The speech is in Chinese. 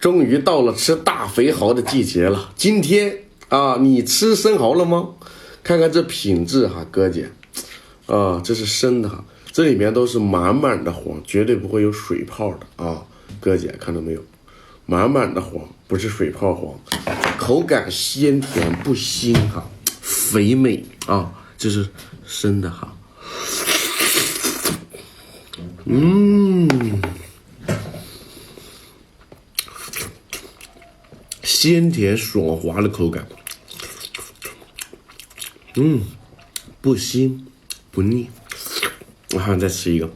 终于到了吃大肥蚝的季节了。今天啊，你吃生蚝了吗？看看这品质哈，哥姐，啊，这是生的哈，这里面都是满满的黄，绝对不会有水泡的啊。哥姐看到没有？满满的黄，不是水泡黄，口感鲜甜不腥哈，肥美啊，这是生的哈。鲜甜爽滑的口感，不腥不腻。我还想再吃一个，